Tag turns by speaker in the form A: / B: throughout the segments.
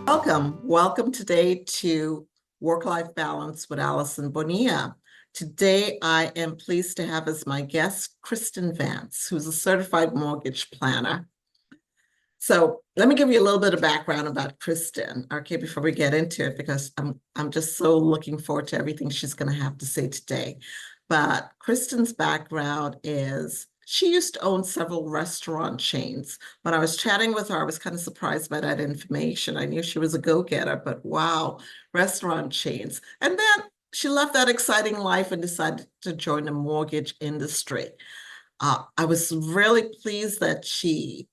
A: Welcome today to Work-Life Balance with Allison Bonilla. Today, I am pleased to have as my guest Kristen Vance, who's a certified mortgage planner. So let me give you a little bit of background about Kristen, okay, before we get into it, because I'm just so looking forward to everything she's going to have to say today. But Kristen's background is she used to own several restaurant chains. When I was chatting with her, I was kind of surprised by that information. I knew she was a go-getter, but wow, restaurant chains. And then she left that exciting life and decided to join the mortgage industry. I was really pleased that she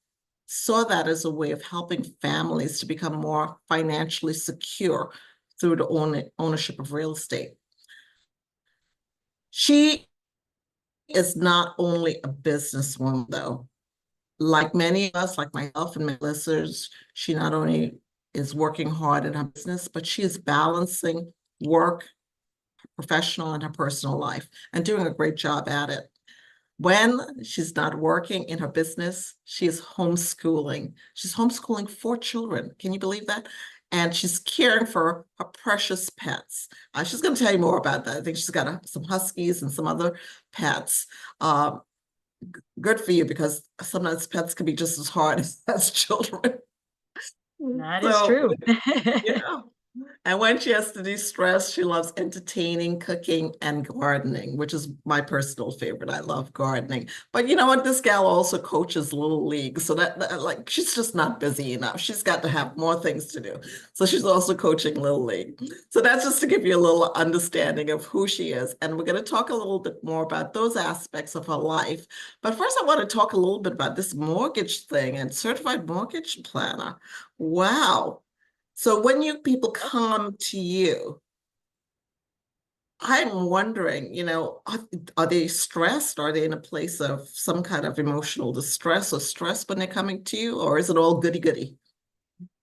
A: saw that as a way of helping families to become more financially secure through the ownership of real estate. She is not only a businesswoman, though. Like many of us, like myself and my listeners, she not only is working hard in her business, but she is balancing work, professional, and her personal life and doing a great job at it. When she's not working in her business, she is homeschooling. She's homeschooling 4 children. Can you believe that? And she's caring for her precious pets. She's going to tell you more about that. I think she's got some huskies and some other pets. Good for you, because sometimes pets can be just as hard as children.
B: That is
A: So,
B: true.
A: yeah. And when she has to de-stress, she loves entertaining, cooking, and gardening, which is my personal favorite. I love gardening. But you know what? This gal also coaches Little League. So like, she's just not busy enough. She's got to have more things to do. So she's also coaching Little League. So that's just to give you a little understanding of who she is. And we're going to talk a little bit more about those aspects of her life. But first, I want to talk a little bit about this mortgage thing and certified mortgage planner. Wow. So when people come to you, I'm wondering, are they stressed? Are they in a place of some kind of emotional distress or stress when they're coming to you, or is it all goody goody?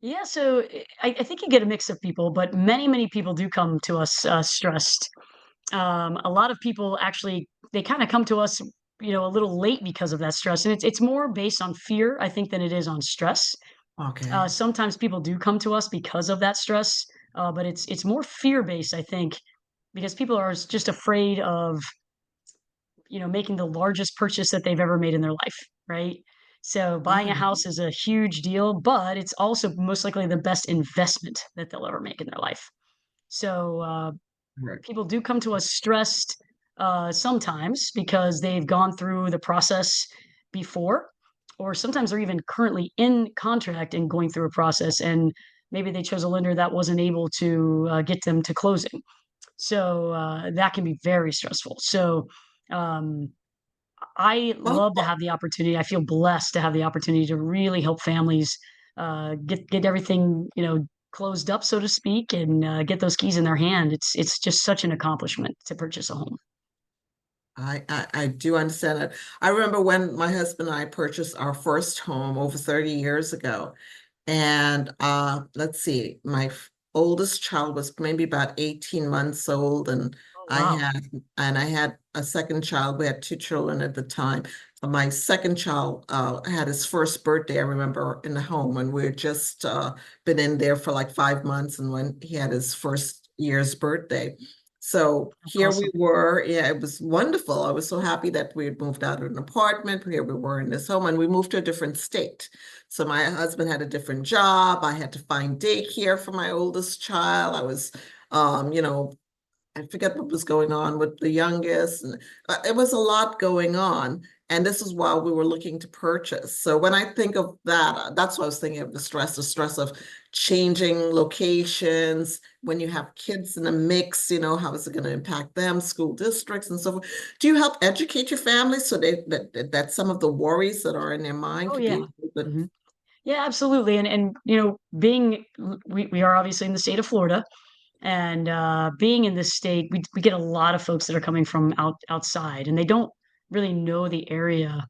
B: Yeah, so I think you get a mix of people, but many people do come to us stressed. A lot of people actually they kind of come to us, a little late because of that stress, and it's more based on fear, I think, than it is on stress.
A: Okay.
B: Sometimes people do come to us because of that stress, but it's more fear based, I think, because people are just afraid of making the largest purchase that they've ever made in their life, right? So buying a
A: Mhm.
B: house is a huge deal, but it's also most likely the best investment that they'll ever make in their life. So
A: Right.
B: people do come to us stressed sometimes because they've gone through the process before, or sometimes they're even currently in contract and going through a process, and maybe they chose a lender that wasn't able to get them to closing. So that can be very stressful. So um, I
A: Oh,
B: love to have the opportunity. I feel blessed to have the opportunity to really help families get everything closed up, so to speak, and get those keys in their hand. It's just such an accomplishment to purchase a home.
A: I do understand that. I remember when my husband and I purchased our first home over 30 years ago. And let's see, oldest child was maybe about 18 months old, and
B: Oh
A: I
B: wow!
A: had and I had a second child. We had 2 children at the time. My second child had his first birthday, I remember, in the home, and we had just been in there for like 5 months, and when he had his first year's birthday. So
B: That's
A: here we
B: awesome.
A: were. Yeah, it was wonderful. I was so happy that we had moved out of an apartment. Here we were in this home, and we moved to a different state. So my husband had a different job. I had to find daycare for my oldest child. I was, you know, I forget what was going on with the youngest. And it was a lot going on. And this is while we were looking to purchase. So when I think of that, that's what I was thinking of the stress of changing locations. When you have kids in the mix, how is it going to impact them, school districts and so forth. Do you help educate your family so that some of the worries that are in their mind
B: Oh
A: could be
B: yeah.
A: a little bit.
B: Mhm. Yeah, absolutely. And being we are obviously in the state of Florida, and being in this state, we get a lot of folks that are coming from outside, and they don't really know the area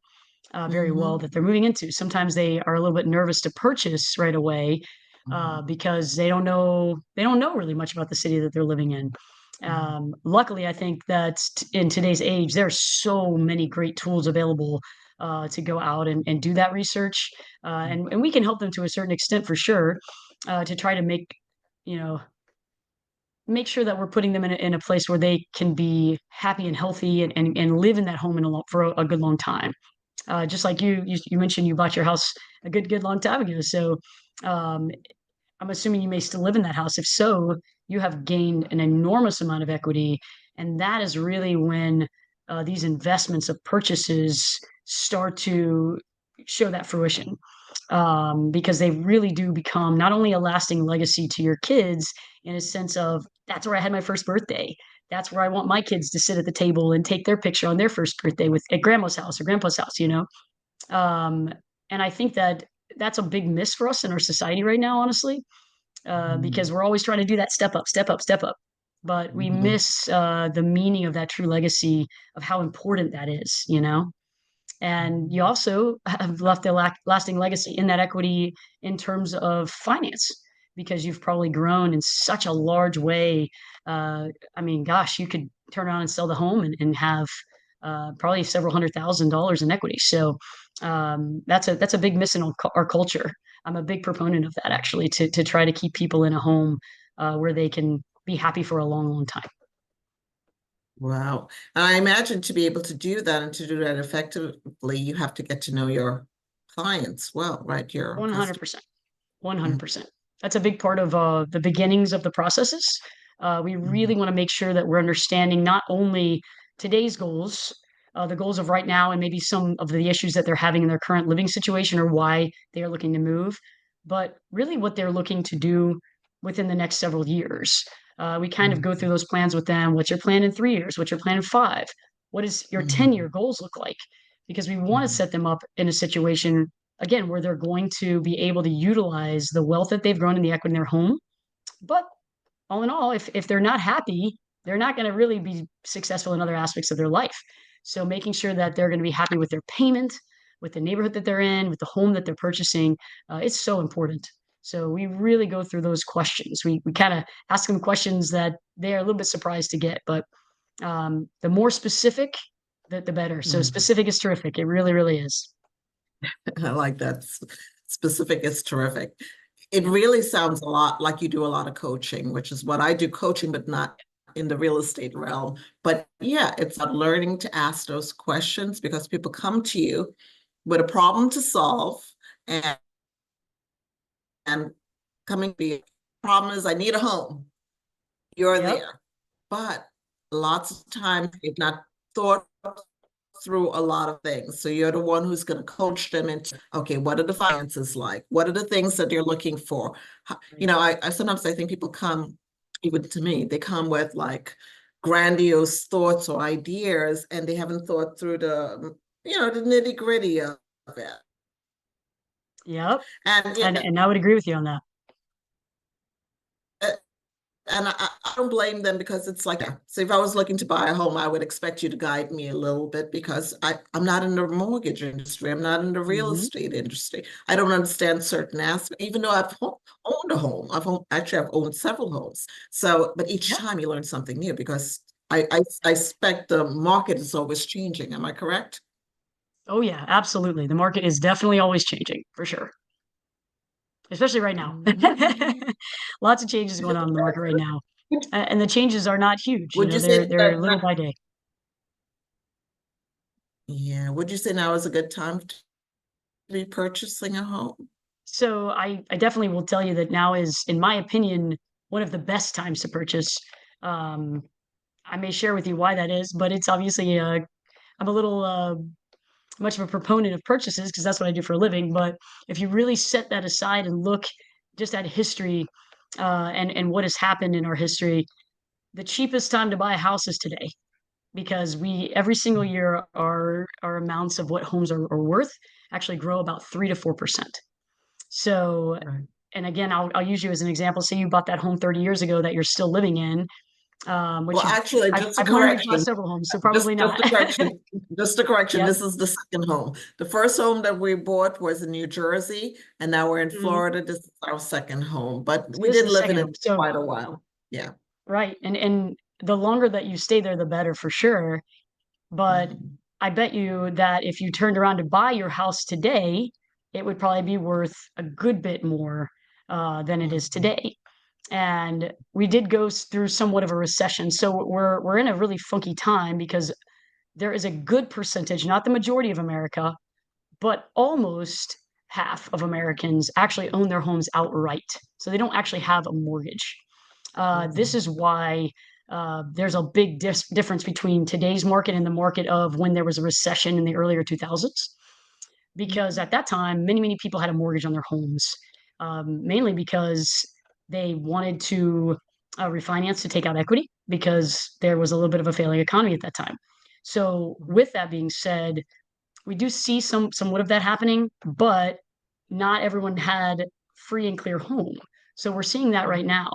B: very well
A: Mhm,
B: that they're moving into. Sometimes they are a little bit nervous to purchase right away
A: mhm,
B: because they don't know really much about the city that they're living in.
A: mhm,
B: Luckily, I think that in today's age, there are so many great tools available to go out and do that research, and we can help them to a certain extent for sure. to try to you know, make sure that we're putting them in a place where they can be happy and healthy and live in that home for a good long time. Just like you mentioned, you bought your house a good long time ago. So um, I'm assuming you may still live in that house. If so, you have gained an enormous amount of equity. And that is really when these investments of purchases start to show that fruition, because they really do become not only a lasting legacy to your kids in a sense of that's where I had my first birthday. That's where I want my kids to sit at the table and take their picture on their first birthday with at grandma's house or grandpa's house, um, and I think that that's a big miss for us in our society right now, honestly, because
A: Mhm.
B: we're always trying to do that step up, step up, step up. But we
A: Mhm.
B: miss the meaning of that true legacy of how important that is. And you
A: Mhm.
B: also have left a lasting legacy in that equity in terms of finance because you've probably grown in such a large way. I mean, gosh, you could turn around and sell the home and have probably several $100,000 in equity. So that's a big miss in our culture. I'm a big proponent of that actually to try to keep people in a home where they can be happy for a long, long time.
A: Wow. And I imagine to be able to do that and to do that effectively, you have to get to know your clients well, right? Your customer.
B: 100%. 100%. That's a big part of the beginnings of the processes. We really
A: Mhm.
B: want to make sure that we're understanding not only today's goals, the goals of right now, and maybe some of the issues that they're having in their current living situation or why they are looking to move, but really what they're looking to do within the next several years. We kind of go through
A: Mhm.
B: those plans with them. What's your plan in 3 years? What's your plan in five? What does your
A: Mhm.
B: 10-year goals look like? Because we want to
A: Mhm.
B: set them up in a situation again, where they're going to be able to utilize the wealth that they've grown in the equity in their home. But all in all, if they're not happy, they're not going to really be successful in other aspects of their life. So making sure that they're going to be happy with their payment, with the neighborhood that they're in, with the home that they're purchasing, it's so important. So we really go through those questions. We kind of ask them questions that they are a little bit surprised to get, but the more specific, the better. So
A: Mhm.
B: specific is terrific. It really, really is.
A: I like that. Specific is terrific. It really sounds a lot like you do a lot of coaching, which is what I do coaching, but not in the real estate realm. But yeah, it's about learning to ask those questions because people come to you with a problem to solve and, and coming be problem is I need a home. You're
B: Yep.
A: there. But lots of times they've not thought through a lot of things. So you're the one who's going to coach them into, okay, what are the finances like? What are the things that they're looking for? I sometimes I think people come, even to me, they come with like grandiose thoughts or ideas, and they haven't thought through the nitty gritty of it.
B: Yep.
A: And yeah,
B: And I would agree with you on that.
A: and I don't blame them because it's like, yeah. So if I was looking to buy a home, I would expect you to guide me a little bit because I'm not in the mortgage industry. I'm not in the real
B: Mhm.
A: estate industry. I don't understand certain aspects, even though owned a home. I've owned several homes. So, but each
B: Yeah.
A: time you learn something new because I expect the market is always changing. Am I correct?
B: Oh yeah, absolutely. The market is definitely always changing for sure, especially right now. Lots of changes going on in the market right now, and the changes are not huge.
A: Would you
B: They're
A: say
B: they're
A: that,
B: little by day.
A: yeah, would you say now is a good time to be purchasing a home?
B: So I definitely will tell you that now is, in my opinion, one of the best times to purchase. Um, I may share with you why that is, but it's obviously I'm a little much of a proponent of purchases because that's what I do for a living. But if you really set that aside and look just at history and what has happened in our history, the cheapest time to buy a house is today because we every single year our amounts of what homes are worth actually grow about 3 to 4%. So,
A: Right.
B: and again, I'll use you as an example. Say you bought that home 30 years ago that you're still living in, which
A: Well, actually,
B: I've
A: just a
B: I've learned you've bought
A: correction.
B: several homes, so
A: Just
B: probably
A: just
B: not.
A: a correction. Just a correction.
B: Yep.
A: This is the second home. The first home that we bought was in New Jersey, and now we're in
B: Mhm.
A: Florida. This is our second home, but
B: So
A: we
B: this is
A: did
B: the
A: live in
B: second
A: it
B: home. So
A: quite a while. Yeah.
B: right, and the longer that you stay there, the better for sure. But
A: Mhm.
B: I bet you that if you turned around to buy your house today, it would probably be worth a good bit more than it is
A: Mhm.
B: today. And we did go through somewhat of a recession. So we're in a really funky time because there is a good percentage, not the majority of America, but almost half of Americans actually own their homes outright. So they don't actually have a mortgage. This
A: Mhm.
B: is why there's a big difference between today's market and the market of when there was a recession in the earlier 2000s. Because
A: Mhm.
B: at that time, many people had a mortgage on their homes, mainly because they wanted to refinance to take out equity because there was a little bit of a failing economy at that time. So, with that being said, we do see somewhat of that happening, but not everyone had free and clear home. So we're seeing that right
A: Mhm.
B: now.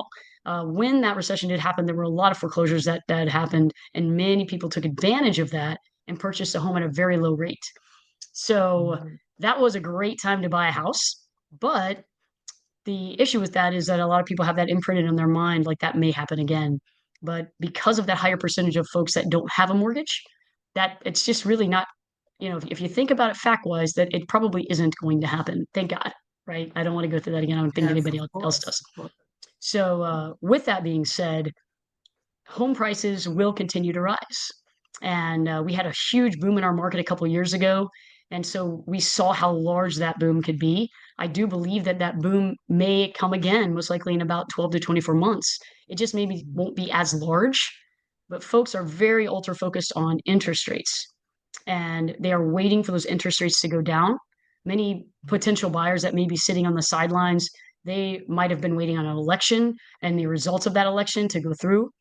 B: When that recession did happen, there were a lot of foreclosures that happened, and many people took advantage of that and purchased a home at a very low rate. So
A: Mhm.
B: that was a great time to buy a house. But the issue with that is that a lot of people have that imprinted on their mind, like that may happen again. But because of that higher percentage of folks that don't have a mortgage, that it's just really not, if you think about it fact wise, that it probably isn't going to happen. Thank God, right? I don't want to go through that again. I don't think
A: Yes,
B: anybody
A: of
B: else
A: course,
B: does.
A: of course.
B: So, with that being said, home prices will continue to rise. And we had a huge boom in our market a couple of years ago. And so we saw how large that boom could be. I do believe that that boom may come again, most likely in about 12 to 24 months. It just maybe won't be as large, but folks are very ultra focused on interest rates and they are waiting for those interest rates to go down. Many potential buyers that may be sitting on the sidelines, they might have been waiting on an election and the results of that election to go through.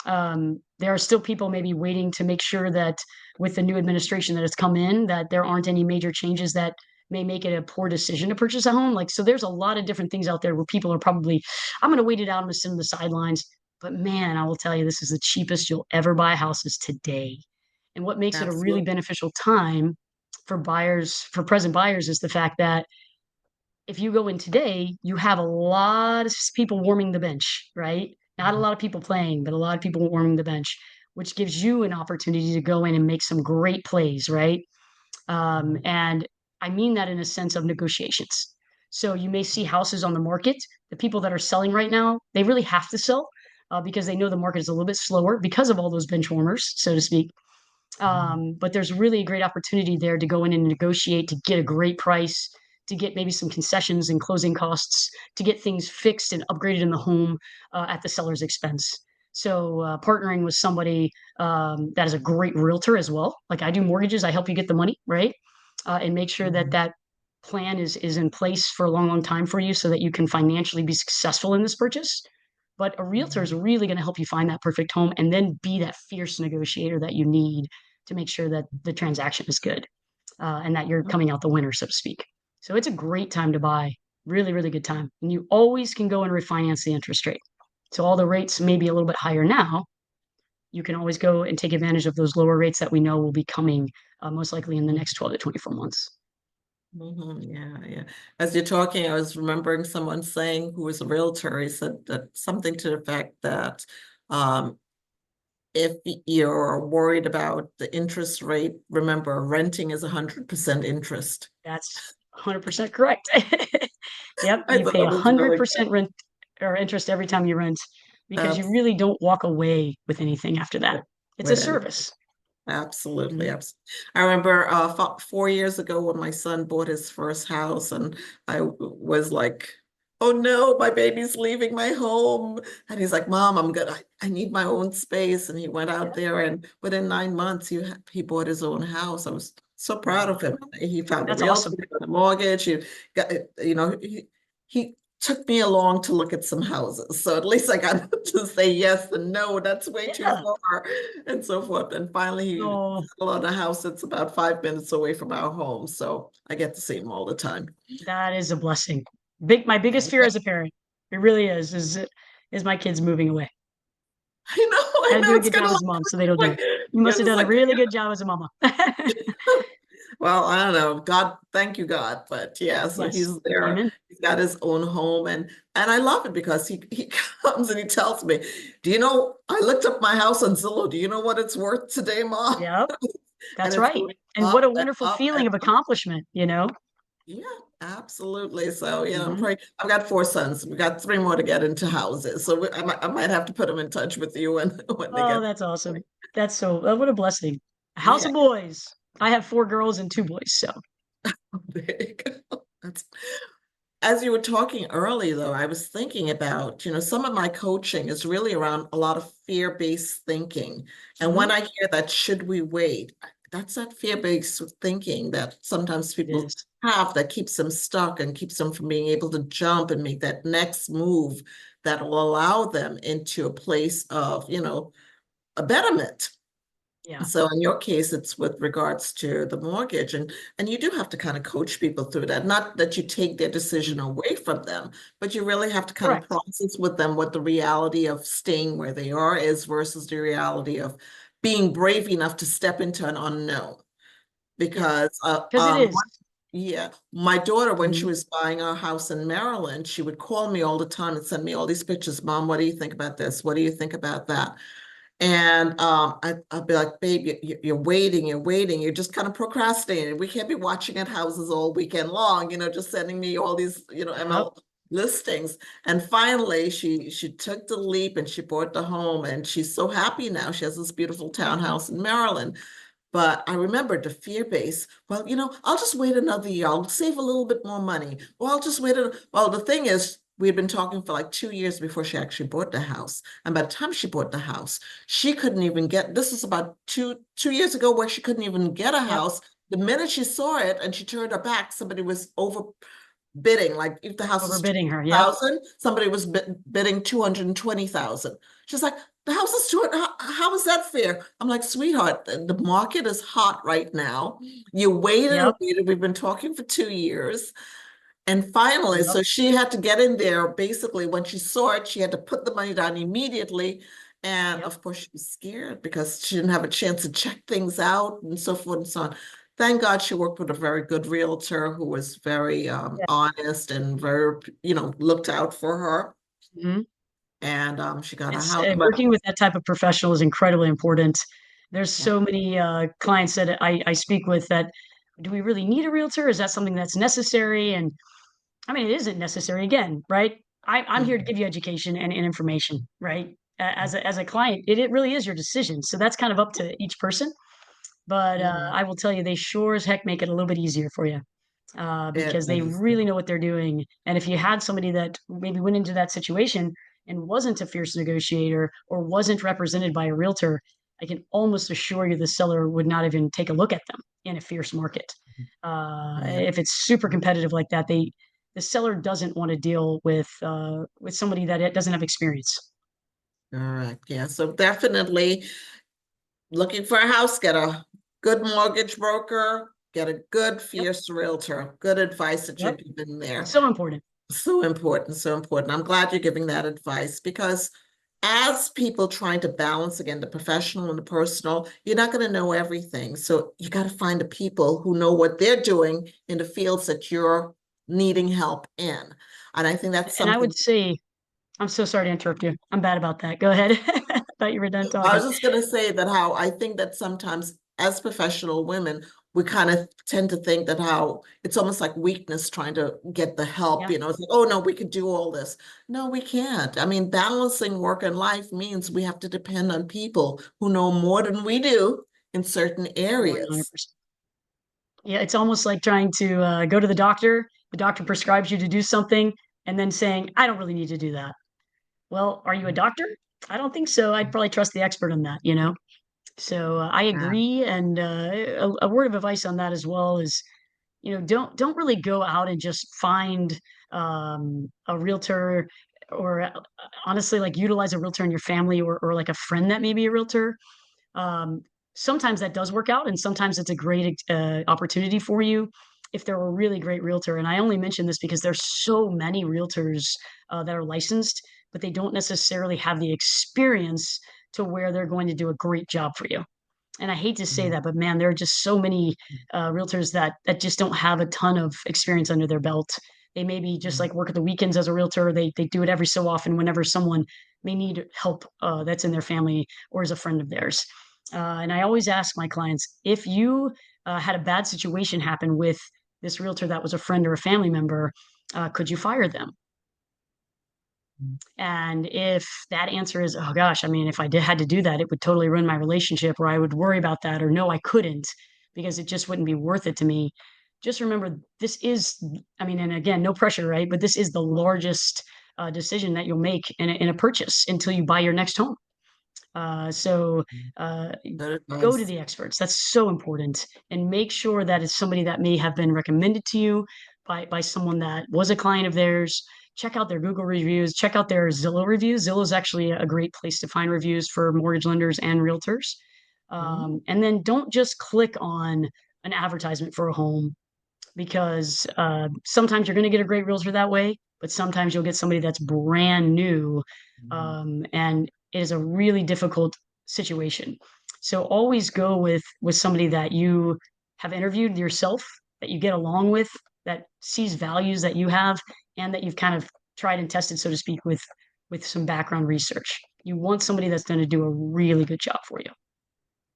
B: There are still people maybe waiting to make sure that with the new administration that has come in, that there aren't any major changes that may make it a poor decision to purchase a home. Like, so there's a lot of different things out there where people are probably, I'm going to wait it out. I'm going to sit on the sidelines. But man, I will tell you, this is the cheapest you'll ever buy houses today. And what makes it a really
A: Absolutely.
B: beneficial time for buyers, for present buyers, is the fact that if you go in today, you have a lot of people warming the bench, right? Not a lot of people playing, but a lot of people warming the bench, which gives you an opportunity to go in and make some great plays, right? And I mean that in a sense of negotiations. So you may see houses on the market. The people that are selling right now, they really have to sell because they know the market is a little bit slower because of all those bench warmers, so to speak. But there's really a great opportunity there to go in and negotiate to get a great price, to get maybe some concessions and closing costs, to get things fixed and upgraded in the home at the seller's expense. So partnering with somebody that is a great realtor as well. Like I do mortgages, I help you get the money, right? And make sure that
A: Mhm.
B: that plan is in place for a long time for you so that you can financially be successful in this purchase. But a realtor is
A: Mhm.
B: really going to help you find that perfect home and then be that fierce negotiator that you need to make sure that the transaction is good and that you're coming out the winner, so to speak. So it's a great time to buy. Really, really good time. And you always can go and refinance the interest rate. So all the rates may be a little bit higher now. You can always go and take advantage of those lower rates that we know will be coming most likely in the next 12 to 24 months.
A: Mhm. Yeah, yeah. As you're talking, I was remembering someone saying who was a realtor. He said that something to the effect that um, if you're worried about the interest rate, remember renting is 100% interest.
B: That's 100% correct. Yep,
A: I
B: you
A: thought
B: pay
A: that was really good.
B: 100% rent or interest every time you rent because you
A: Abs-
B: really don't walk away with anything after that.
A: with,
B: It's a
A: with anything.
B: service.
A: Absolutely,
B: Mhm.
A: absolutely. I remember 4 years ago when my son bought his first house, and was like, "Oh no, my baby's leaving my home." And he's like, "Mom, I need my own space." And he went out
B: Yeah,
A: there, and within 9 months, he bought his own house. I was so proud
B: wow,
A: of him. He found a
B: that's
A: realtor,
B: awesome.
A: he got a mortgage. He got, he took me along to look at some houses. So at least I got to say yes and no, that's way too
B: Yeah.
A: far, and so forth. And finally, he
B: Oh,
A: settled on a house that's about 5 minutes away from our home. So I get to see him all the time.
B: that is a blessing. My biggest fear as a parent, it really is my kids moving away.
A: I
B: Got to
A: know,
B: do a
A: it's
B: good
A: kind
B: job
A: of
B: as a mom, so they don't do
A: like,
B: it. You must have
A: it's
B: done a
A: like,
B: really good job as a mama.
A: well, I don't know. God, thank you, God. But yeah, so
B: Yes.
A: he's there.
B: Amen.
A: He's got his own home, and I love it because he comes and he tells me, "Do you know? I looked up my house on Zillow. Do you know what it's worth today, Mom?"
B: Yep.
A: And
B: That's
A: it's
B: right.
A: going
B: And what a
A: up and
B: wonderful
A: up and
B: feeling of
A: up.
B: accomplishment, you know?
A: Yeah, Absolutely. So, yeah, I'm
B: Hmm.
A: praying. I've got four sons. We've got three more to get into houses. So I might have to put them in touch with you when, when they
B: Oh,
A: get.
B: that's awesome. That's so, what a blessing. A house
A: Yeah,
B: of boys. I have four girls and two boys. So,
A: there you go. That's, as you were talking early, though, I was thinking about, some of my coaching is really around a lot of fear-based thinking. And when
B: mhm,
A: I hear that, should we wait? That's that fear-based thinking that sometimes
B: it
A: people
B: is.
A: have that keeps them stuck and keeps them from being able to jump and make that next move that will allow them into a place of, a betterment.
B: Yeah.
A: So in your case, it's with regards to the mortgage, and you do have to kind of coach people through that. Not that you take their decision away from them, but you really have to kind of
B: Correct.
A: process with them what the reality of staying where they are is versus the reality of being brave enough to step into an unknown.
B: Yeah.
A: Because
B: Because it is.
A: yeah, my daughter, when she
B: Mhm.
A: was buying our house in Maryland, she would call me all the time and send me all these pictures. Mom, what do you think about this? What do you think about that? And I'd be like, babe, you're waiting, you're just kind of procrastinating. We can't be watching at houses all weekend long, just sending me all these,
B: Yep.
A: ML listings. And finally, she took the leap and she bought the home, and she's so happy now. She has this beautiful townhouse in Maryland. But I remembered the fear base. Well, I'll just wait another year. I'll save a little bit more money. Well, I'll just wait. Well, the thing is, we had been talking for like 2 years before she actually bought the house. And by the time she bought the house, she couldn't even get, this was about two years ago where she couldn't even get a
B: Yep.
A: house. The minute she saw it and she turned her back, somebody was bidding. Like if the house is
B: Overbidding her. Yep.
A: 200,000, somebody was bidding 220,000. She's like, the house is 200. How is that fair? I'm like, sweetheart, the market is hot right now. You waited and
B: Yep.
A: waited. We've been talking for 2 years. And finally,
B: Yep.
A: so she had to get in there. Basically, when she saw it, she had to put the money down immediately. And
B: Yep.
A: of course, she was scared because she didn't have a chance to check things out and so forth and so on. Thank God she worked with a very good realtor who was very
B: Yeah.
A: honest and very, looked out for her.
B: Mhm.
A: And she got a
B: It's
A: house. But
B: working with that type of professional is incredibly important. There's
A: yeah,
B: so many clients that I speak with that do we really need a realtor? Is that something that's necessary? And I mean, it isn't necessary again, right? I'm here to
A: mhm,
B: give you education and information, right? As a client, it really is your decision. So that's kind of up to each person. But
A: yeah,
B: I will tell you, they sure as heck make it a little bit easier for you
A: it
B: because they
A: is.
B: really know what they're doing. And if you had somebody that maybe went into that situation and wasn't a fierce negotiator or wasn't represented by a realtor, I can almost assure you the seller would not even take a look at them in a fierce market.
A: Yeah.
B: If it's super competitive like that, the seller doesn't want to deal with somebody that it doesn't have experience.
A: All right. Yeah. So definitely looking for a house, get a good mortgage broker, get a good
B: Yep.
A: fierce realtor. Good advice that you're
B: Yep.
A: giving
B: It's
A: there.
B: so important.
A: So important, so important. I'm glad you're giving that advice because as people trying to balance again the professional and the personal, you're not going to know everything. So you got to find the people who know what they're doing in the fields that you're needing help in. And I think that's
B: And I
A: something.
B: would say I'm so sorry to interrupt you. I'm bad about that. Go ahead. Thought you were done
A: I was
B: talking.
A: just going to say that how I think that sometimes as professional women, we kind of tend to think that how it's almost like weakness trying to get the help.
B: Yeah.
A: It's like, oh no, we could do all this. No, we can't. I mean, balancing work and life means we have to depend on people who know more than we do in certain areas.
B: 100%. Yeah, it's almost like trying to go to the doctor. The doctor prescribes you to do something and then saying, I don't really need to do that. Well, are you a doctor? I don't think so. I'd probably trust the expert on that, you know? So I
A: Yeah.
B: agree. And a word of advice on that as well is, don't really go out and just find a realtor or honestly, like utilize a realtor in your family or like a friend that may be a realtor. Um, Sometimes that does work out, and sometimes it's a great opportunity for you if they're a really great realtor. And I only mention this because there's so many realtors that are licensed, but they don't necessarily have the experience to where they're going to do a great job for you. And I hate to say that, but man, there are just so many realtors that just don't have a ton of experience under their belt. They maybe just like work at the weekends as a realtor. They do it every so often whenever someone may need help that's in their family or is a friend of theirs. And I always ask my clients if you had a bad situation happen with this realtor that was a friend or a family member, could you fire them? And if that answer is, oh gosh, I mean, if I had to do that, it would totally ruin my relationship, or I would worry about that, or no, I couldn't because it just wouldn't be worth it to me. Just remember, this is, I mean, and again, no pressure, right? But this is the largest decision that you'll make in a purchase until you buy your next home. So uh,
A: Good
B: go to
A: advice.
B: the experts. That's so important, and make sure that it's somebody that may have been recommended to you by someone that was a client of theirs. Check out their Google reviews. Check out their Zillow reviews. Zillow is actually a great place to find reviews for mortgage lenders and realtors.
A: Mm.
B: And then don't just click on an advertisement for a home because sometimes you're going to get a great realtor that way, but sometimes you'll get somebody that's brand new,
A: Mhm.
B: and it is a really difficult situation. So always go with somebody that you have interviewed yourself, that you get along with, that sees values that you have, and that you've kind of tried and tested, so to speak, with some background research. You want somebody that's going to do a really good job for you.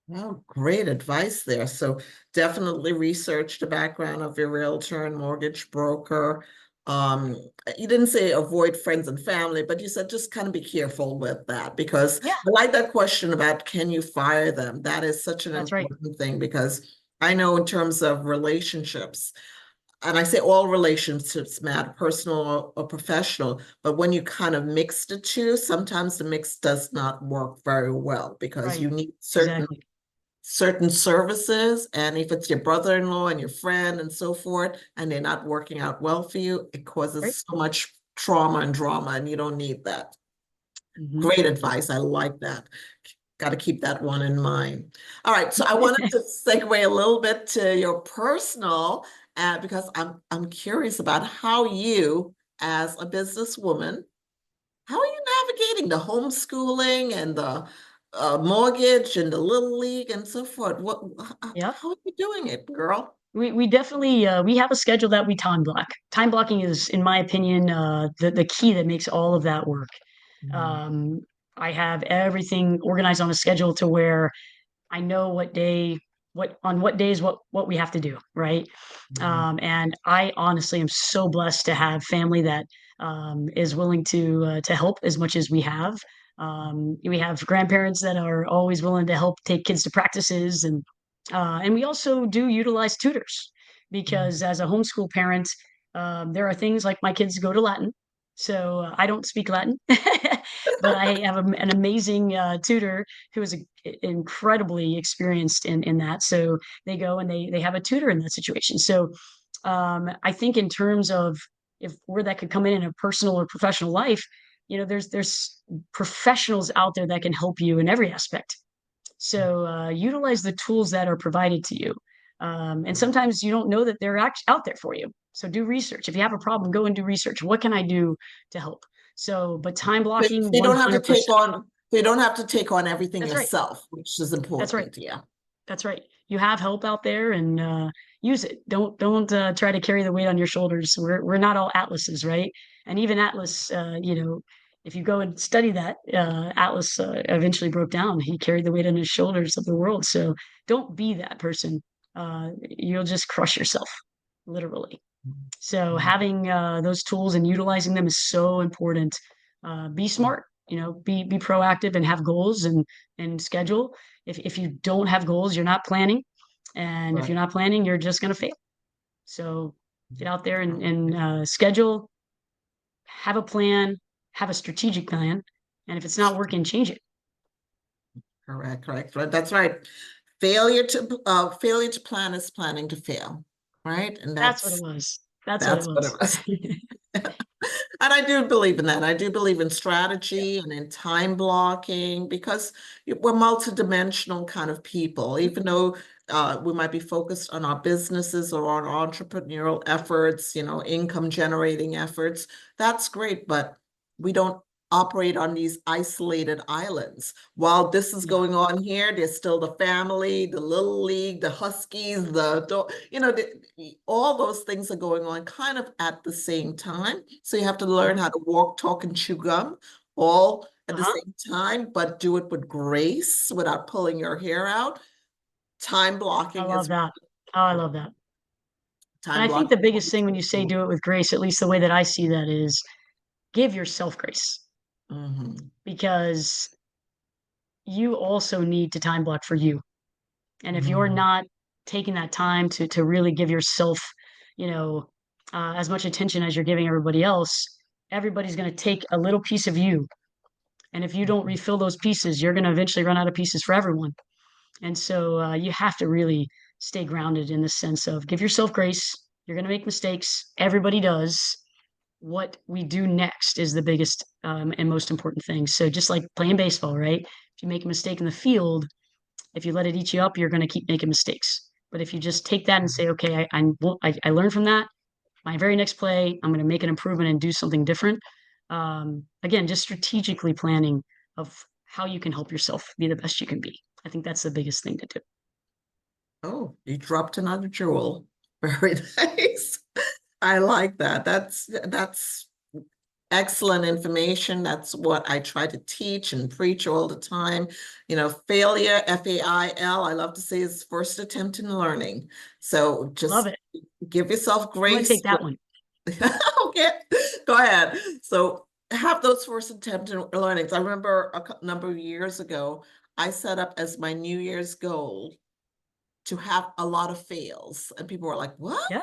A: Well, great advice there. So definitely research the background of your realtor and mortgage broker. Um, you didn't say avoid friends and family, but you said just kind of be careful with that because
B: Yeah,
A: I like that question about can you fire them? That is such an
B: that's right.
A: important thing because I know in terms of relationships, and I say all relationships matter, personal or professional, but when you kind of mix the two, sometimes the mix does not work very well because
B: Right.
A: you need
B: Exactly.
A: certain services. And if it's your brother-in-law and your friend and so forth, and they're not working out well for you, it
B: Right.
A: causes so much trauma and drama, and you don't need that.
B: Hmm.
A: Great advice. I like that. Got to keep that one in mind. All right, so I wanted to segue a little bit to your personal, because I'm curious about how you, as a businesswoman, how are you navigating the homeschooling and the mortgage and the little league and so forth?
B: Yeah.
A: How are you doing it, girl?
B: We definitely we have a schedule that we time block. Time blocking is, in my opinion, the key that makes all of that work.
A: Mhm.
B: Um, I have everything organized on a schedule to where I know what day, what on what days, what we have to do, right?
A: Mhm.
B: And I honestly am so blessed to have family that is willing to help as much as we have. We have grandparents that are always willing to help take kids to practices, and we also do utilize tutors because as a homeschool parent, there are things like my kids go to Latin, so I don't speak Latin, but I have an amazing tutor who is incredibly experienced in that. So they go and they have a tutor in that situation. So I think in terms of if where that could come in a personal or professional life, there's professionals out there that can help you in every aspect. So utilize the tools that are provided to you. And sometimes you don't know that they're out there for you. So do research. If you have a problem, go and do research. What can I do to help? So, but time
A: So
B: blocking
A: you don't have to take
B: 100%.
A: on, you don't have to take on everything
B: That's right.
A: yourself, which is
B: That's right.
A: important. Yeah.
B: That's right. You have help out there, and use it. Don't try to carry the weight on your shoulders. We're not all Atlases, right? And even Atlas, if you go and study that, Atlas eventually broke down. He carried the weight on his shoulders of the world. So don't be that person. You'll just crush yourself, literally. So
A: Mhm.
B: having those tools and utilizing them is so important. Be smart, be proactive and have goals and schedule. If you don't have goals, you're not planning, and if
A: Right.
B: you're not planning, you're just going to fail. So get out there and schedule, have a plan, have a strategic plan, and if it's not working, change it.
A: Correct, correct. Right. That's right. Failure to plan is planning to fail. Right. And
B: That's what it was. That's what it
A: that's what it
B: was.
A: was. And I do believe in that. I do believe in strategy and in time blocking because we're multidimensional kind of people. Even though we might be focused on our businesses or on entrepreneurial efforts, income generating efforts, that's great, but we don't operate on these isolated islands. While this is
B: Yeah.
A: going on here, there's still the family, the little league, the Huskies, all those things are going on kind of at the same time. So you have to learn
B: Uh-huh.
A: how to walk, talk, and chew gum all at the
B: Uh-huh.
A: same time, but do it with grace without pulling your hair out. Time
B: I
A: blocking
B: love
A: is
B: that. Oh, I love that. And
A: Time
B: I think
A: block.
B: the biggest thing when you say do it with grace, at least the way that I see that is give yourself grace
A: Mhm.
B: because you also need to time block for you. And if you're
A: Mhm.
B: not taking that time to really give yourself, you know, as much attention as you're giving everybody else, everybody's going to take a little piece of you. And if you don't refill those pieces, you're going to eventually run out of pieces for everyone. And so you have to really stay grounded in the sense of give yourself grace. You're going to make mistakes. Everybody does. What we do next is the biggest and most important thing. So just like playing baseball, right? If you make a mistake in the field, if you let it eat you up, you're going to keep making mistakes. But if you just take that and say, okay, I learned from that. My very next play, I'm going to make an improvement and do something different. Again, just strategically planning of how you can help yourself be the best you can be. I think that's the biggest thing to do.
A: Oh, you dropped another jewel. Very nice. I like that. That's excellent information. That's what I try to teach and preach all the time. Failure, FAIL, I love to say is first attempt in learning. So
B: Love
A: just
B: it.
A: give yourself
B: I'm going to
A: grace.
B: take that one.
A: Okay, go ahead. So have those first attempt in learnings. I remember number of years ago, I set up as my New Year's goal to have a lot of fails. And people were like, what?
B: Yeah.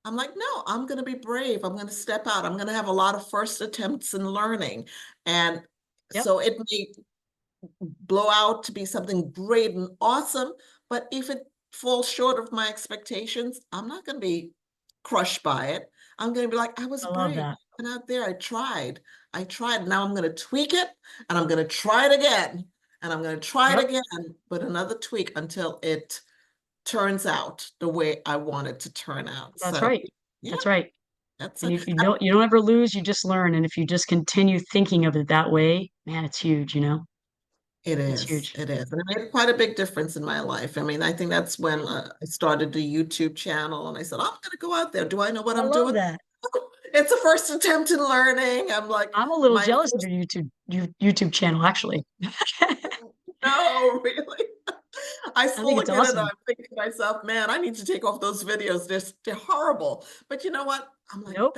A: I'm like, no, I'm going to be brave. I'm going to step out. I'm going to have a lot of first attempts in learning. And
B: Yep.
A: so it may blow out to be something great and awesome. But if it falls short of my expectations, I'm not going to be crushed by it. I'm going to be like, I was
B: I love
A: brave.
B: that.
A: I went out there. I tried. I tried. Now I'm going to tweak it and I'm going to try it again. And I'm going to try it
B: Yep.
A: again, but another tweak until it turns out the way I want it to turn out.
B: That's
A: So,
B: right.
A: yeah,
B: That's right.
A: that's
B: And
A: it.
B: you don't ever lose, you just learn. And if you just continue thinking of it that way, man, it's huge.
A: It
B: It's
A: is.
B: huge.
A: It is. And it made quite a big difference in my life. I mean, I think that's when I started the YouTube channel and I said, I'm going to go out there. Do I know what
B: I
A: I'm
B: love
A: doing?
B: that.
A: It's a first attempt in learning. I'm like,
B: I'm a little
A: my
B: jealous of
A: first,
B: your YouTube channel, actually.
A: no, really. I
B: I think
A: still
B: it's
A: look at it and I'm
B: awesome.
A: thinking to myself, man, I need to take off those videos. They're horrible. But you know what? I'm like,
B: Nope.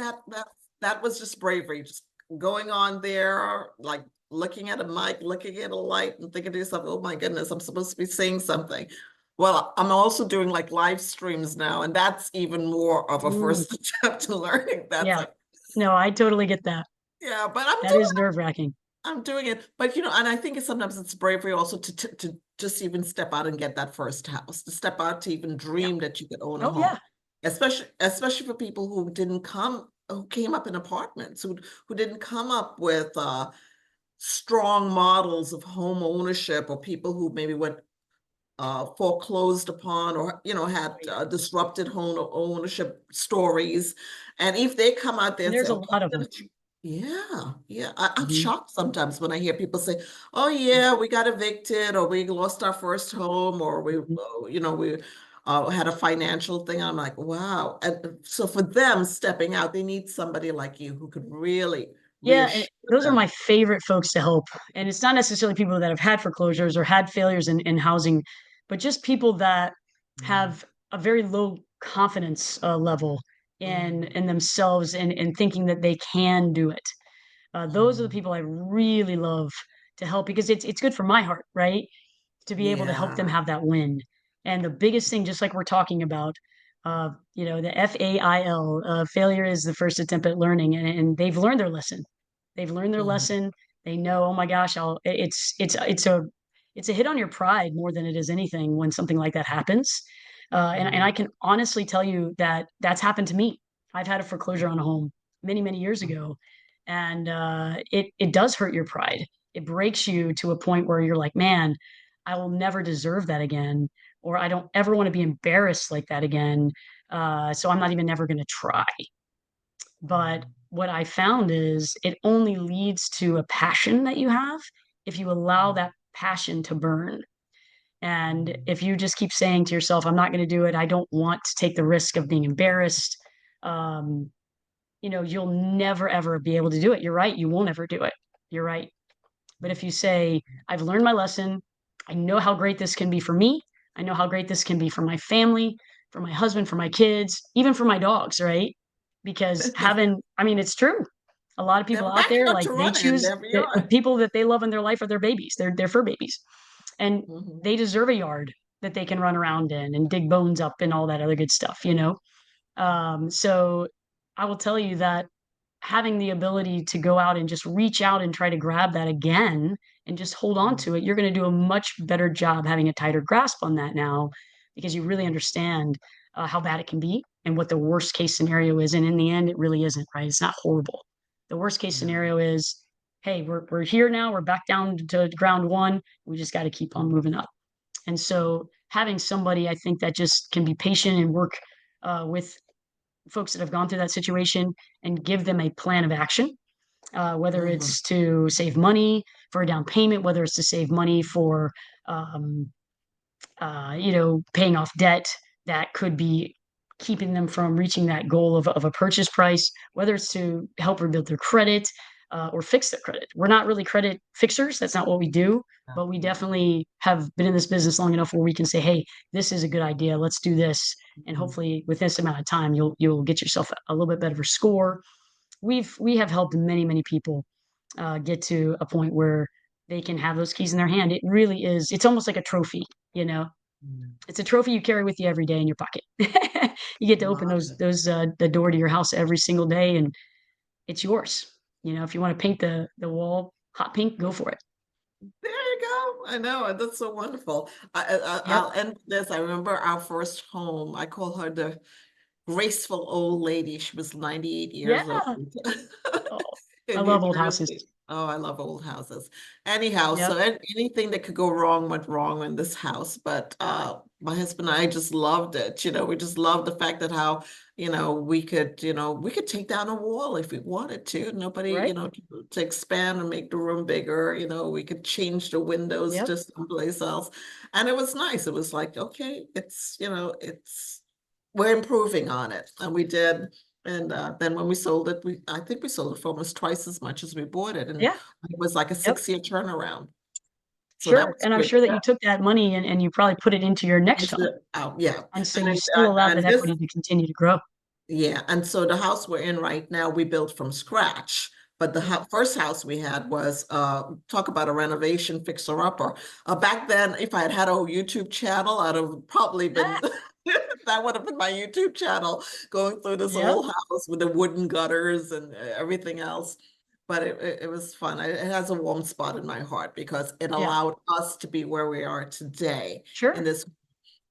A: that was just bravery, just going on there, like looking at a mic, looking at a light, and thinking to yourself, oh my goodness, I'm supposed to be saying something. Well, I'm also doing like live streams now, and that's even more of a
B: Mm,
A: first attempt to learning. That's
B: yeah.
A: like,
B: No, I totally get that.
A: yeah, but I'm
B: That is nerve-wracking.
A: doing it, but and I think sometimes it's bravery also to just even step out and get that first house, to step out to even
B: Yeah.
A: dream that you could own a
B: Oh,
A: home,
B: yeah.
A: especially for people who came up in apartments, who didn't come up with strong models of home ownership, or people who maybe went foreclosed upon, or had
B: Right.
A: disrupted home ownership stories. And if they come out there
B: And
A: and say,
B: there's a
A: okay,
B: lot of them.
A: yeah, I'm
B: Mhm.
A: shocked sometimes when I hear people say, oh yeah, we got evicted, or we lost our first home, or
B: Mhm.
A: we had a financial thing. I'm like, wow. And so for them stepping out, they need somebody like you who could really
B: Yeah, and
A: reassure
B: those are my
A: them.
B: favorite folks to help. And it's not necessarily people that have had foreclosures or had failures in housing, but just people that
A: Mm,
B: have a very low confidence level
A: mm,
B: in themselves and thinking that they can do it. Those are the
A: mm.
B: people I really love to help because it's good for my heart, right? To be able to help them
A: Yeah.
B: have that win. And the biggest thing, just like we're talking about, the FAIL, failure is the first attempt at learning, and they've learned their lesson. They've learned their
A: Mhm,
B: lesson. They know, oh my gosh, it's a hit on your pride more than it is anything when something like that happens. And I
A: mhm,
B: can honestly tell you that that's happened to me. I've had a foreclosure on a home many years ago, and it does hurt your pride. It breaks you to a point where you're like, man, I will never deserve that again, or I don't ever want to be embarrassed like that again. So I'm not even never going to try. But what I found is it only leads to a passion that you have if you allow that passion to burn. And if you just keep saying to yourself, I'm not going to do it, I don't want to take the risk of being embarrassed, um, you'll never ever be able to do it. You're right. You won't ever do it. You're right. But if you say, I've learned my lesson, I know how great this can be for me, I know how great this can be for my family, for my husband, for my kids, even for my dogs, right? Because I mean, it's true. A lot of
A: They have
B: people
A: a
B: out there,
A: backyard
B: like
A: to
B: they
A: run in,
B: choose
A: they have a
B: the
A: yard.
B: people that they love in their life are their babies, their fur babies, and
A: Mhm,
B: they deserve a yard that they can run around in and dig bones up and all that other good stuff, you know. So I will tell you that having the ability to go out and just reach out and try to grab that again and just hold on
A: mhm,
B: to it, you're going to do a much better job having a tighter grasp on that now because you really
A: mhm,
B: understand how bad it can be and what the worst case scenario is. And in the end, it really isn't, right? It's not horrible. The worst case
A: yeah,
B: scenario is, hey, we're here now. We're back down to ground one. We just got to keep on moving up. And so having somebody, I think, that just can be patient and work with folks that have gone through that situation and give them a plan of action, whether
A: mhm,
B: it's to save money for a down payment, whether it's to save money for, um, paying off debt that could be keeping them from reaching that goal of a purchase price, whether it's to help rebuild their credit or fix their credit. We're not really credit fixers. That's not what we do.
A: yeah,
B: But we
A: yeah,
B: definitely have been in this business long enough where we can say, "Hey, this is a good idea. Let's do this." And
A: mhm,
B: hopefully, with this amount of time, you'll get yourself a little bit better score. We have helped many people get to a point where they can have those keys in their hand. It really is. It's almost like a trophy, you know.
A: mhm.
B: It's a trophy you carry with you every day in your pocket. You get to open
A: Love it.
B: those the door to your house every single day, and it's yours. You know, if you want to paint the wall hot pink, go for it.
A: There you go. I know, and that's so wonderful.
B: Yep.
A: I'll end this. I remember our first home. I call her the graceful old lady. She was 98
B: Yeah.
A: years old.
B: Oh, I
A: In New
B: love old houses.
A: Jersey. Oh, I love old houses. Anyhow,
B: Yep.
A: so anything that could go wrong went wrong in this house. But my husband and I just loved it. We just loved the fact that how, we could take down a wall if we wanted to. Nobody,
B: Right.
A: to expand and make the room bigger. We could change the windows
B: Yep.
A: to someplace else. And it was nice. It was like, okay, we're improving on it. And we did. And then when we sold it, I think we sold it for almost twice as much as we bought it. And
B: Yeah.
A: it was like a
B: Yep.
A: 6-year turnaround. So that
B: Sure.
A: was
B: And I'm
A: great.
B: sure that
A: Yeah.
B: you took that money and you probably put it into your next home.
A: Yeah.
B: And so
A: And
B: you
A: it,
B: still allowed
A: and
B: that
A: this
B: equity to continue to grow.
A: Yeah, and so the house we're in right now, we built from scratch. But the first house we had was talk about a renovation fixer-upper. Back then, if I had had a whole YouTube channel, I'd have probably been that would have been my YouTube channel going through this
B: Yep.
A: old house with the wooden gutters and everything else. But it was fun. It has a warm spot in my heart because it
B: Yeah.
A: allowed us to be where we are today in
B: Sure.
A: this.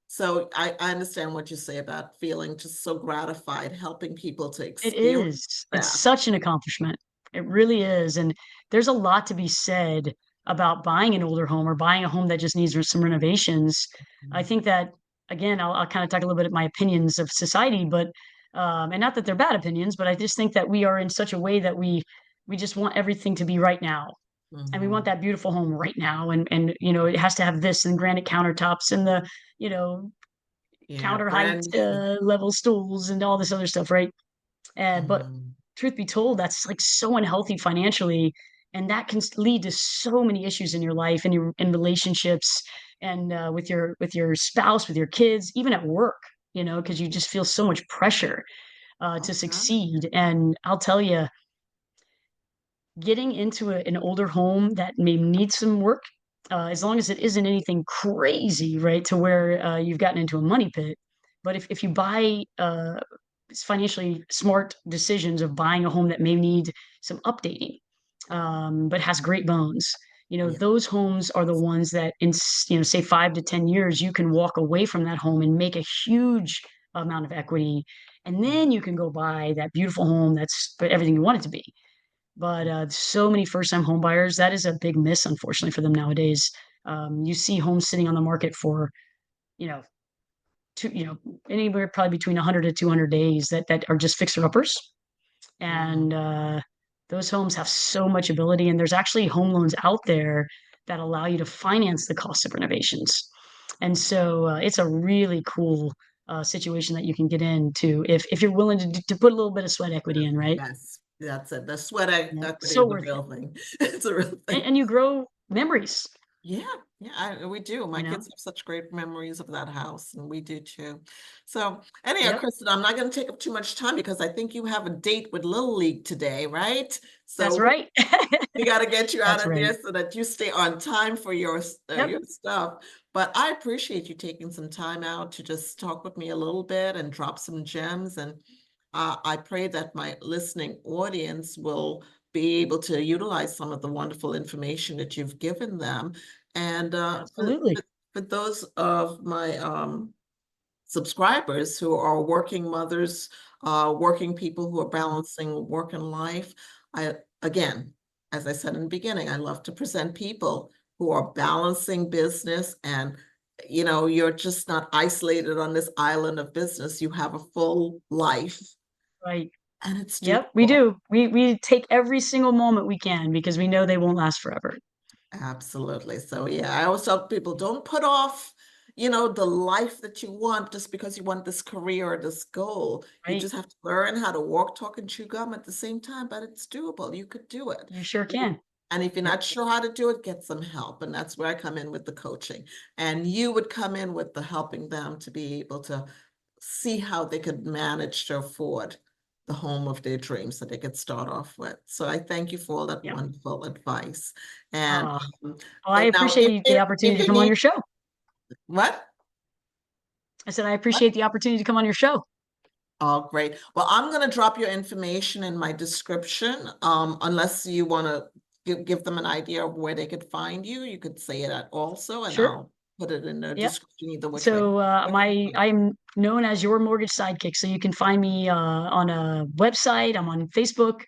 A: So I understand what you say about feeling just so gratified, helping people to
B: It
A: experience
B: is. It's
A: that.
B: such an accomplishment. It really is, and there's a lot to be said about buying an older home or buying a home that just needs some renovations. I think that, again, I'll kind of talk a little bit of my opinions of society, but and not that they're bad opinions, but I just think that we are in such a way that we just want everything to be right now. And we want
A: Mhm.
B: that beautiful home right now. And it has to have this and granite countertops and the, you know,
A: Yeah,
B: counter height
A: brand new.
B: level stools and all this other stuff, right? But
A: Mhm.
B: truth be told, that's like so unhealthy financially, and that can lead to so many issues in your life and your in relationships and with your spouse, with your kids, even at work. Because you just feel so much pressure
A: All
B: to
A: the time.
B: succeed. And I'll tell you, getting into an older home that may need some work, as long as it isn't anything crazy, right, to where you've gotten into a money pit. But if you buy financially smart decisions of buying a home that may need some updating, but has great bones.
A: Yeah.
B: Those homes are the ones that say 5 to 10 years, you can walk away from that home and make a huge amount of equity. And then you can go buy that beautiful home that's everything you want it to be. But so many first-time home buyers, that is a big miss, unfortunately, for them nowadays. You see homes sitting on the market for, you know, anywhere probably between 100 to 200 days that are just fixer uppers.
A: Mhm.
B: And those homes have so much ability. And there's actually home loans out there that allow you to finance the cost of renovations. And so it's a really cool situation that you can get into if you're willing to put a little bit of sweat equity in, right?
A: Yes, that's it. The sweat
B: Yeah,
A: equity
B: so
A: is a
B: worth it.
A: real thing. It's a real thing.
B: And you grow memories.
A: Yeah, we do. My
B: you know?
A: kids have such great memories of that house, and we do too. So anyhow,
B: Yep,
A: Kristen, I'm not going to take up too much time because I think you have a date with Little League today, right?
B: that's
A: So
B: right.
A: we got to get you out
B: That's
A: of
B: right.
A: there so that you stay on time for
B: Yep,
A: your stuff. But I appreciate you taking some time out to just talk with me a little bit and drop some gems. And I pray that my listening audience will be able to utilize some of the wonderful information that you've given them. And
B: absolutely.
A: for those of my subscribers who are working mothers, working people who are
B: Mhm.
A: balancing work and life. Again, as I said in the beginning, I love to present people who are balancing business and you're just not isolated on this island of business. You have a full life
B: Right.
A: and it's
B: Yep, we
A: doable.
B: do. We take every single moment we can because we know they won't last forever,
A: Absolutely. So yeah, I always tell people don't put off, the life that you want just because you want this career or this goal. You
B: right?
A: just have to learn how to walk, talk, and chew gum at the same time, but it's doable. You could do it.
B: You sure can.
A: And if you're
B: Yep,
A: not sure how to do it, get some help. And that's where I come in with the coaching. And you would come in with the helping them to be able to see how they could manage to afford the home of their dreams that they could start off with. So I thank you for all that
B: yep.
A: wonderful advice. And
B: Uh, well, I
A: now,
B: appreciate the
A: if
B: opportunity to
A: you
B: come on
A: need
B: your show.
A: what?
B: I said I
A: What?
B: appreciate the opportunity to come on your show.
A: Oh, great. Well, I'm going to drop your information in my description. Unless you want to give them an idea of where they could find you, you could say it also, and
B: Sure.
A: I'll put it in the
B: Yep.
A: description either which way.
B: So I'm known as your mortgage sidekick. So you can find me on a website. I'm on Facebook,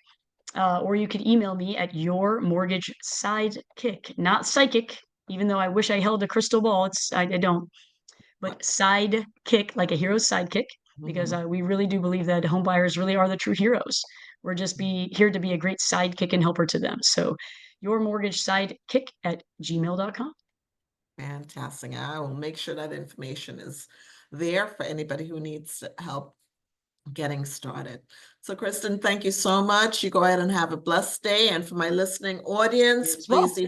B: or you could email me at your mortgage sidekick, not psychic. Even though I wish I held a crystal ball, I don't. But sidekick, like a hero's sidekick, because
A: Mhm.
B: we really do believe that home buyers really are the true heroes. We're just be here to be a great sidekick and helper to them. So your mortgage sidekick at gmail.com.
A: Fantastic. I will make sure that information is there for anybody who needs help getting started. So, Kristen, thank you so much. You go ahead and have a blessed day. And for my listening
B: You
A: audience,
B: as
A: please,
B: well.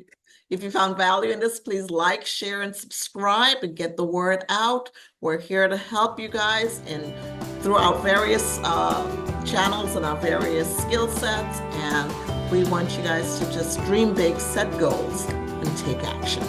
A: if you found value in this, please like, share, and subscribe and get the word out. We're here to help you guys in through our various channels and our various skill sets. And we want you guys to just dream big, set goals, and take action.